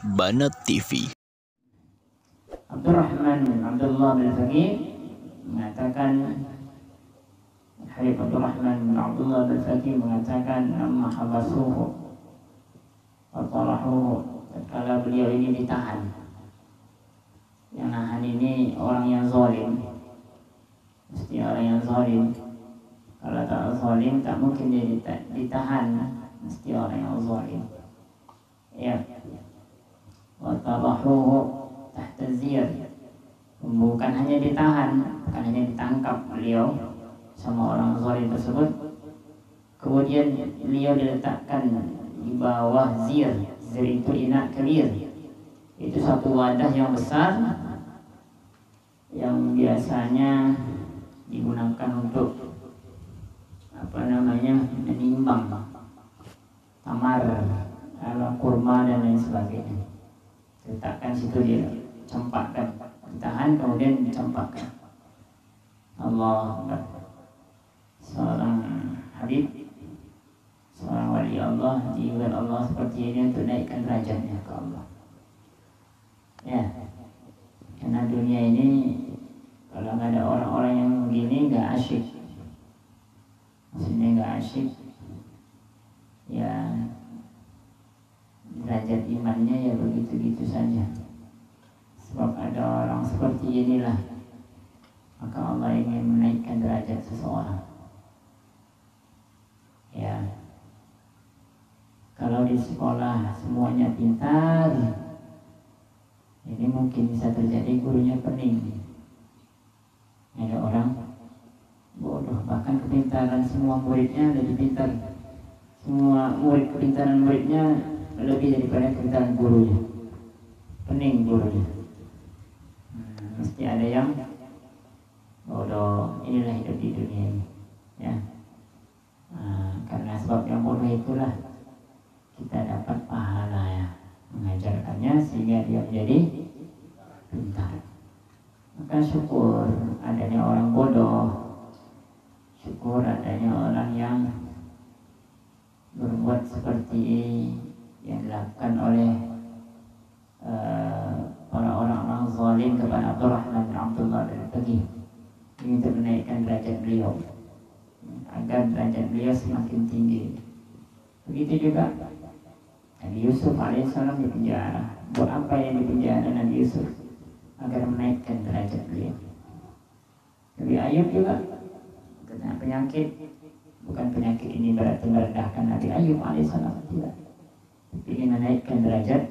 Banat TV. Abdurrahman bin Abdullah bin Faqih mengatakan, Habib Abdurrahman bin Abdullah bin Faqih mengatakan, amma habasuhu wa talahuhu, tatkala beliau ini ditahan. Yang nahan ini orang yang zalim, mesti orang yang zalim. Kalau tak zalim tak mungkin dia ditahan, mesti orang yang zalim. Ya. Wa talahuhu tahta zir, bukan hanya ditahan, bukan hanya ditangkap beliau sama orang zalim tersebut, kemudian beliau diletakkan di bawah zir. Zir itu inak kelir, itu satu wadah yang besar yang biasanya digunakan untuk menimbang tamar, kurma dan lain sebagainya. Letakkan situ, dia campakkan, ditahan kemudian dicampakkan. Allah, seorang habib, seorang wali Allah diugat Allah seperti ini untuk naikkan derajatnya ke Allah. Ya, karena dunia ini kalau nggak ada orang-orang yang begini nggak asyik. Maksudnya nggak asyik. Ya, derajat imannya ya begitu-gitu saja. Sebab ada orang seperti inilah, maka Allah ingin menaikkan derajat seseorang. Ya, kalau di sekolah semuanya pintar, ini mungkin bisa terjadi gurunya pening. Ada orang bodoh, bahkan kepintaran semua muridnya lebih pintar. Semua murid, kepintaran muridnya lebih daripada kepintaran gurunya. Pening gurunya. Mesti ada yang bodoh. Inilah hidup di dunia ini. Ya. Karena sebab yang bodoh itulah kita dapat pahala ya, mengajarkannya sehingga dia menjadi pintar. Maka syukur adanya orang bodoh, syukur adanya orang yang berbuat seperti yang dilakukan oleh para orang-orang zalim kepada Abdurrahman bin Abdullah bin Faqih. Ini untuk menaikkan derajat beliau, agar derajat beliau semakin tinggi. Begitu juga Nabi Yusuf alaihissalam di penjara. Buat apa yang di penjara Nabi Yusuf? Agar menaikkan derajat beliau. Nabi Ayub juga kena penyakit. Bukan penyakit ini berarti merendahkan Nabi Ayub alaihissalam, tidak. Ingin menaikkan derajat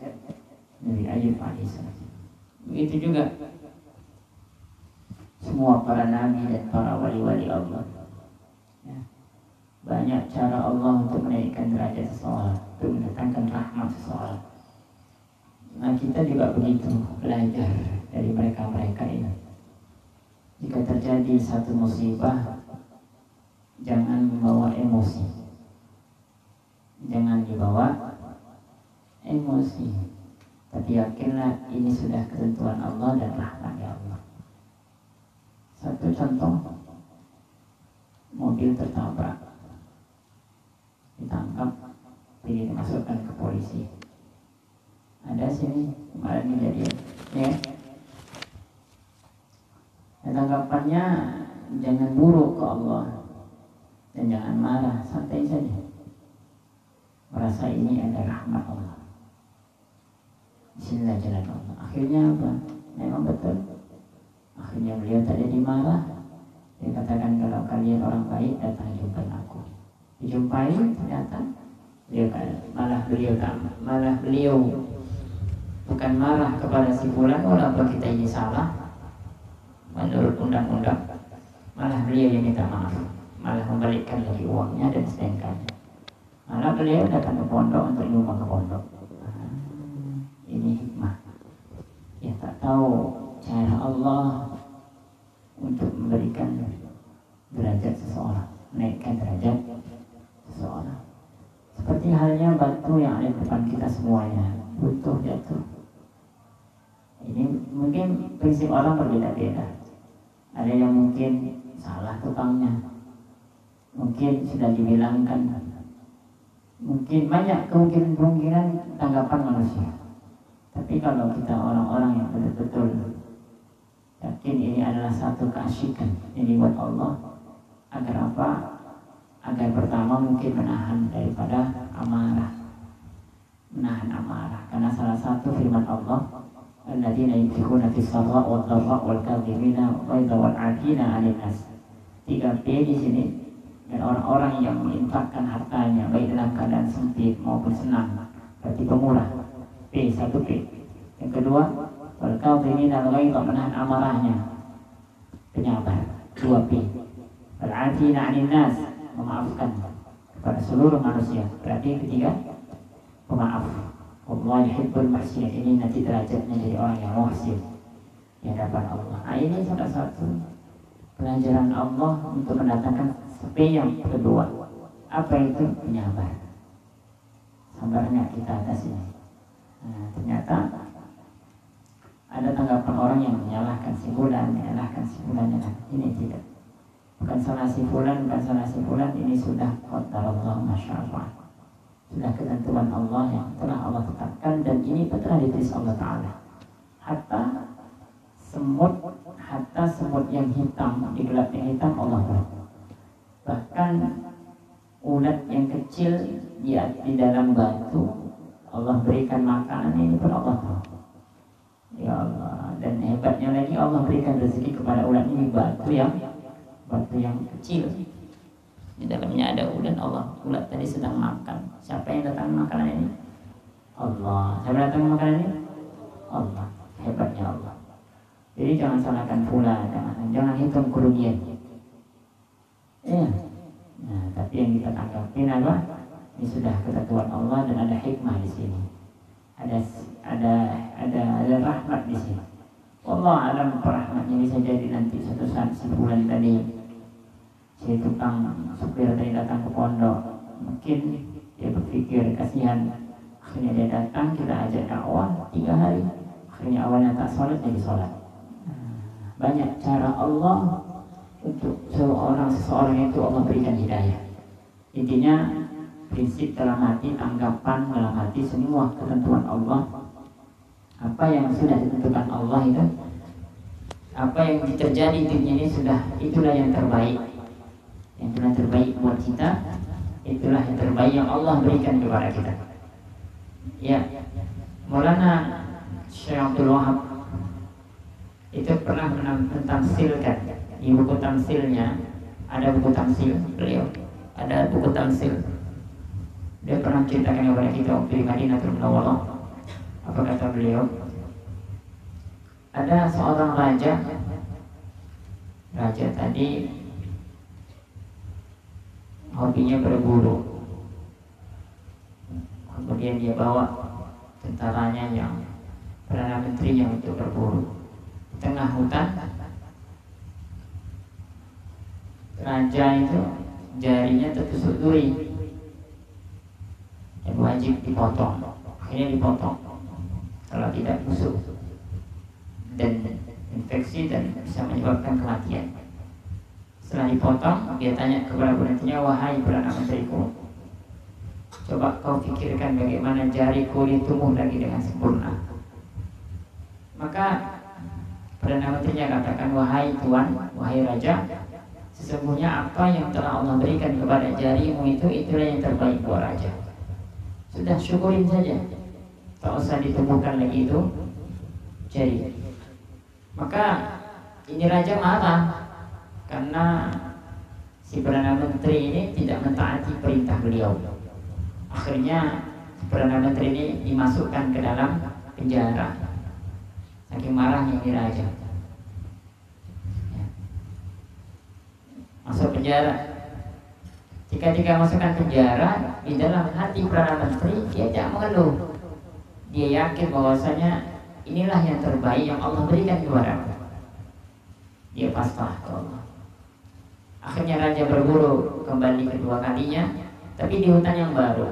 Nabi Ayub alaihissalam. Begitu juga semua para nabi dan para wali-wali Allah. Ya. Banyak cara Allah untuk menaikkan derajat seseorang, untuk mendatangkan rahmat seseorang. Nah, kita juga begitu, belajar dari mereka-mereka ini. Jika terjadi satu musibah, jangan membawa emosi. Jangan dibawa emosi. Tapi yakinlah ini sudah ketentuan Allah dan rahmatnya Allah. Satu contoh, mobil tertabrak, ditangkap, pilih dimasukkan ke polisi. Ada sini kemarin kejadian, ya. Dan tanggapannya jangan buruk ke Allah dan jangan marah, santai saja. Merasa ini ada rahmat Allah. Bismillah jalan Allah. Akhirnya apa? Memang betul. Akhirnya beliau tak jadi marah. Dia katakan, kalau kalian orang baik datang jumpai aku. Dijumpai, ternyata malah beliau bukan marah kepada si fulan, walaupun kita ini salah menurut undang-undang, malah beliau yang minta maaf, malah membalikkan lagi uangnya dan sedangkannya. Malah beliau datang ke pondok untuk nyumbang ke pondok. Ini hikmah. Ya, tak tahu cara Allah untuk memberikan derajat seseorang, menaikkan derajat seseorang. Seperti halnya batu yang ada di depan kita semuanya, butuh jatuh. Ini mungkin prinsip orang berbeda-beda. Ada yang mungkin salah tukangnya, mungkin sudah dibilangkan, mungkin banyak kemungkinan tanggapan manusia. Tapi kalau kita orang-orang yang betul-betul yakin ini adalah satu keasyikan yang dibuat Allah, agar apa? Agar pertama mungkin menahan daripada amarah, menahan amarah. Karena salah satu firman Allah, alladzina yunfiquna fis sarra wad dharra wal kadhimina ghaidha wal 'afina 'anil nas. 3P di sini. Dan orang-orang yang menginfakkan hartanya baik dalam keadaan sempit maupun senang, berarti pemurah. P, 1P. Yang kedua, wal kadhimina ghaidha, menahan amarahnya, penyabar. 2P. Wal 'afina 'anil nas, memaafkan kepada seluruh manusia. Berarti ketiga, pemaaf. Allah yuhibbul muhsinin. Ini nanti derajatnya jadi orang yang muhsin di hadapan Allah. Nah, ini salah satu pelajaran Allah untuk mendatangkan P yang kedua. Apa itu? Penyabar. Sabarnya kita atas ini. Nah, ternyata ada tanggapan orang yang menyalahkan si fulan, menyalahkan si fulan. Ini tidak. Bukan salah si fulan, bukan salah si fulan. Ini sudah qadarullah masyaallah. Sudah ketentuan Allah yang telah Allah tetapkan, dan ini telah ditulis Allah Ta'ala. Hatta semut yang hitam, di gelap yang hitam Allah buat. Bahkan ulat yang kecil di dalam batu Allah berikan makanan, ini pun Allah tahu. Ya Allah, dan hebatnya lagi Allah berikan rezeki kepada ulat ini batu yang kecil. Di dalamnya ada ulat. Ulat tadi sedang makan. Siapa yang datang makanan ini? Allah. Siapa datang makanan ini? Allah. Hebatnya Allah. Jadi jangan salahkan fulan, jangan hitung kerugian. Ya. Nah, tapi yang kita tanggapin apa? Ini sudah ketentuan Allah dan ada hikmah di sini. Ada rahmat di sini. Allah alam rahmatnya. Bisa jadi nanti suatu saat si fulan tadi, si tukang supir tadi datang ke pondok, mungkin dia berpikir kasihan, akhirnya dia datang, kita ajak dakwah 3 hari, akhirnya awalnya tak sholat jadi sholat. Banyak cara Allah untuk seseorang itu Allah berikan hidayah. Intinya prinsip dalam hati, tanggapan dalam hati, semua ketentuan Allah, apa yang sudah ditentukan Allah itu, apa yang terjadi di dunia ini itulah yang terbaik. Itulah terbaik buat kita. Itulah yang terbaik yang Allah berikan kepada kita. Ya, Maulana Syekh Abdul Wahab itu pernah mentamsilkan di buku tamsilnya. Ada buku tamsil beliau, ada buku tamsil. Dia pernah ceritakan kepada kita waktu di Madinatul Munawwarah. Apa kata beliau? Ada seorang raja tadi hobinya berburu. Kemudian dia bawa tentaranya yang perdana menterinya untuk berburu. Di tengah hutan, raja itu jarinya tertusuk duri yang wajib dipotong. Akhirnya dipotong, kalau tidak busuk dan infeksi dan bisa menyebabkan kematian. Setelah dipotong, dia tanya kepada penantinya, wahai perdana menteriku, coba kau pikirkan bagaimana jariku tumbuh lagi dengan sempurna. Maka perdana menterinya katakan, wahai tuan, wahai raja, sesungguhnya apa yang telah Allah berikan kepada jarimu itulah yang terbaik buat raja. Sudah syukurin saja, tak usah ditumbuhkan lagi itu jari. Maka ini raja marah karena si perdana menteri ini tidak mentaati perintah beliau. Akhirnya perdana menteri ini dimasukkan ke dalam penjara. Saking marahnya ini raja, masuk penjara. Ketika masukkan penjara, di dalam hati perdana menteri dia tidak mengeluh. Dia yakin bahwasanya inilah yang terbaik yang Allah berikan kepada aku. Dia pasrah ke Allah. Akhirnya raja berburu kembali kedua kalinya, tapi di hutan yang baru.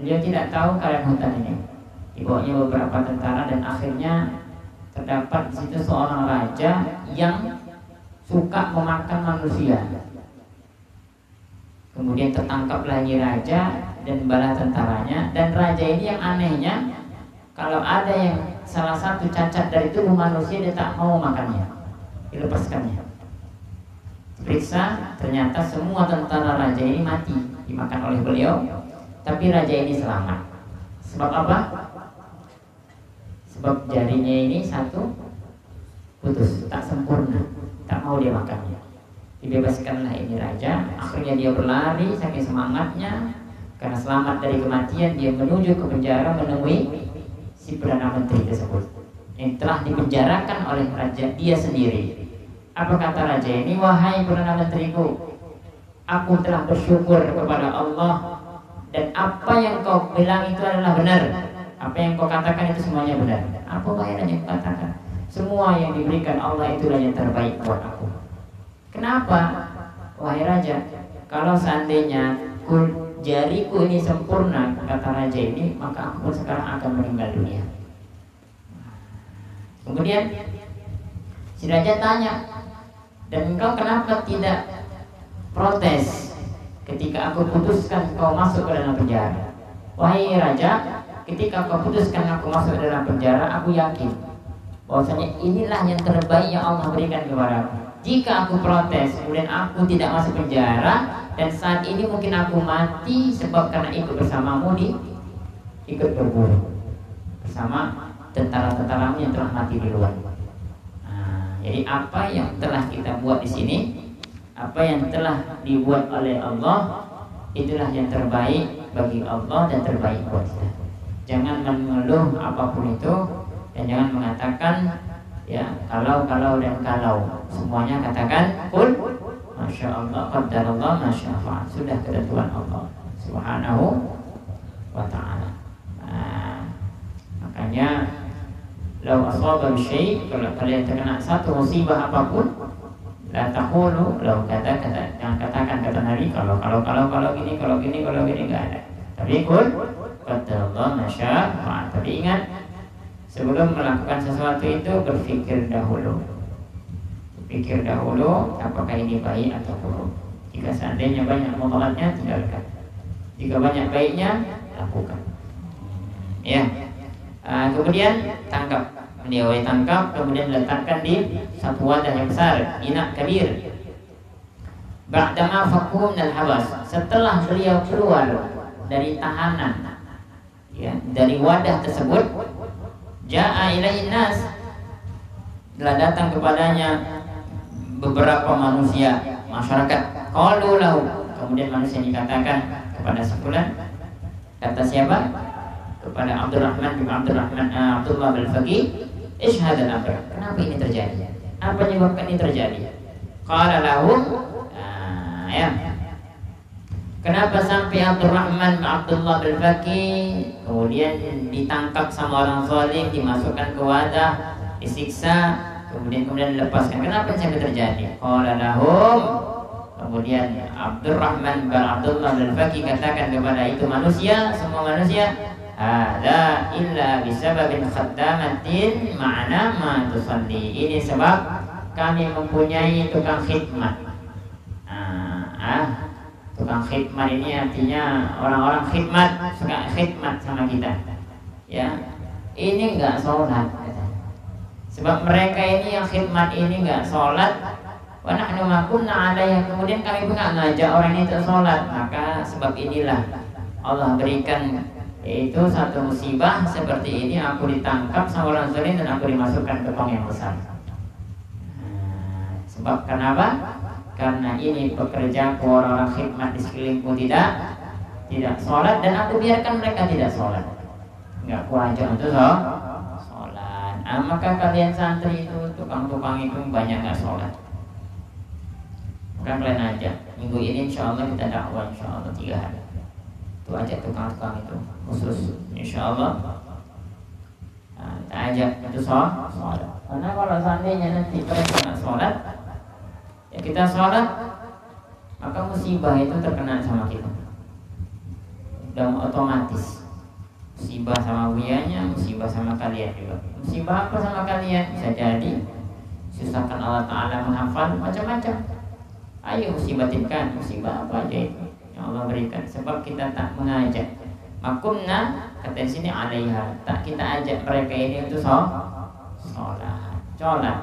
Beliau tidak tahu keadaan hutan ini. Dibawanya beberapa tentara dan akhirnya terdapat di situ seorang raja yang suka memakan manusia. Kemudian tertangkaplah ini raja dan bala tentaranya. Dan raja ini yang anehnya, Kalau ada yang salah satu cacat dari tubuh manusia, dia tak mau makannya, dilepaskannya. Periksa, ternyata semua tentara raja ini mati dimakan oleh beliau, tapi raja ini selamat. Sebab apa? Sebab jarinya ini satu putus, tak sempurna, tak mau dia makannya. Dibebaskanlah ini raja. Akhirnya dia berlari saking semangatnya, karena selamat dari kematian. Dia menuju ke penjara menemui si Perdana Menteri tersebut yang telah dipenjarakan oleh raja dia sendiri. Apa kata raja ini? Wahai Perdana Menteriku, aku telah bersyukur kepada Allah, dan apa yang kau bilang itu adalah benar. Apa yang kau katakan itu semuanya benar. Apa yang kau katakan? Semua yang diberikan Allah itulah yang terbaik buat aku. Kenapa? Wahai raja, kalau seandainya jariku ini sempurna, kata raja ini, maka aku pun sekarang akan meninggal dunia. Kemudian si raja tanya, dan engkau kenapa tidak protes ketika aku putuskan kau masuk ke dalam penjara? Wahai raja, ketika kau putuskan aku masuk ke dalam penjara, aku yakin bahwasanya inilah yang terbaik yang Allah berikan kepada aku. Jika aku protes, kemudian aku tidak masuk penjara, dan saat ini mungkin aku mati sebab karena ikut bersamamu ikut berburu bersama tentara-tentaramu yang telah mati di luar. Jadi apa yang telah kita buat di sini, apa yang telah dibuat oleh Allah, itulah yang terbaik bagi Allah dan terbaik buat kita. Jangan mengeluh apapun itu, dan jangan mengatakan ya kalau dan kalau. Semuanya katakan kul masya Allah, qadarullah, masya Allah. Sudah ketentuan Allah subhanahu wa ta'ala. Makanya lau asaba syai', kalau kalian terkena satu musibah apapun, la taqulu, lau jangan katakan kata Nabi kalau gini enggak ada. Tapi kul qadarullah masya Allah. Tapi ingat, sebelum melakukan sesuatu itu berpikir dahulu. Pikir dahulu apakah ini baik atau buruk. Jika seandainya banyak mudaratnya, tinggalkan. Jika banyak baiknya, lakukan. Ya. Kemudian tangkap. Beliau tangkap, kemudian letakkan di satu wadah yang besar, inak kabir. Ba'dama fakum dan habas. Setelah beliau keluar dari tahanan, ya, dari wadah tersebut, ja'a ilaihin nas, telah datang kepadanya beberapa manusia, masyarakat. Qalu lahu, kemudian manusia dikatakan kepada sebulan, kata siapa? Kepada Abdullah bin Faqih, ishhad al-amr. Kenapa ini terjadi? Apa menyebabkan ini terjadi? Qala lahum, ya. Kenapa sampai Abdullah bin Faqih kemudian ditangkap sama orang zalim, dimasukkan ke wadah, disiksa, kemudian dilepaskan? Kenapa sampai terjadi? Qala lahum, kemudian Abdullah bin Faqih katakan kepada itu manusia, semua manusia, ada illa bisababin khaddamatin ma'ana ma tusalli. Ini sebab kami mempunyai tukang khidmat. Tukang khidmat ini artinya orang-orang khidmat, suka khidmat sama kita. Ya, ini enggak sholat. Sebab mereka ini yang khidmat ini enggak sholat. Wa nahnu ma kunna 'alaiha, kemudian kami pun enggak ngajak orang ini untuk sholat. Maka sebab inilah Allah berikan yaitu satu musibah seperti ini. Aku ditangkap sama orang zalim dan aku dimasukkan ke tong yang besar. Sebab kenapa? Karena ini pekerjaanku, orang-orang khidmat di sekelilingku tidak sholat, dan aku biarkan mereka tidak sholat. Enggak kuajak untuk sholat. Maka kalian santri itu, tukang-tukang itu banyak enggak sholat. Maka kalian ajak. Minggu ini insya Allah kita dakwah, insya Allah 3 hari. Itu aja tukang-tukang itu khusus, insya Allah kita ajak itu sholat. Karena kalau seandainya nanti mereka nggak sholat, ya kita sholat, maka musibah itu terkena sama kita. Udah otomatis. Musibah sama buyanya, musibah sama kalian juga. Musibah apa sama kalian? Bisa jadi susahkan Allah Ta'ala menghafal macam-macam. Ayo musibatinkan, musibah apa aja itu yang Allah berikan. Sebab kita tak mengajak. Makumna kata di sini alaiha, tak kita ajak mereka ini untuk sholat,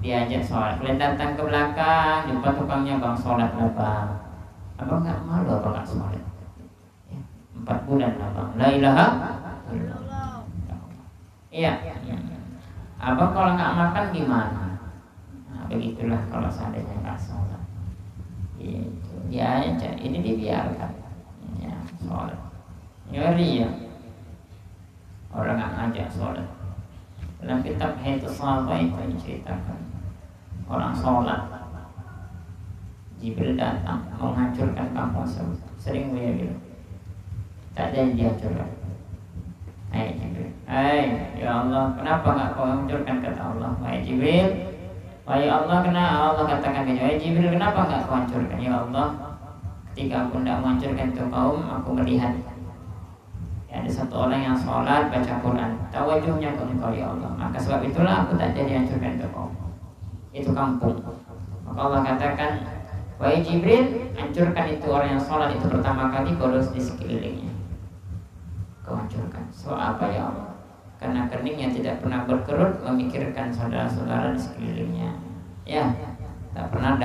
diajak sholat. Kalian datang ke belakang, jumpa tukangnya, bang sholat lah bang. Abang nggak malu abang nggak sholat? 4 bulan abang, la ilaha illallah. Iya. Abang kalau nggak makan gimana? Nah, begitulah kalau seandainya nggak sholat. Itu dia aja, ini dibiarkan. Ya, sholat. Ngeri ya. Orang nggak ngajak sholat. Dalam kitab Haidus Salwa itu diceritakan orang sholat, Jibril datang menghancurkan kampung tersebut. Sering dia bilang, tak ada yang dihancurkan. Hai Jibril, hai ya Allah, kenapa nggak kau hancurkan, kata Allah. Hai Jibril, wahai Allah, kenapa Allah katakan, wahai Jibril, kenapa nggak kau hancurkan? Ya Allah, ketika aku tidak menghancurkan itu kaum, aku melihat ada satu orang yang sholat baca Quran, tawajuhnya ke Engkau ya Allah, maka sebab itulah aku tak jadi hancurkan itu kaum, itu kampung. Maka Allah katakan, wahai Jibril, hancurkan itu orang yang sholat itu pertama kali, baru di sekelilingnya kau hancurkan. So apa ya Allah? Karena keningnya tidak pernah berkerut memikirkan saudara-saudara di sekelilingnya. Ya, tak pernah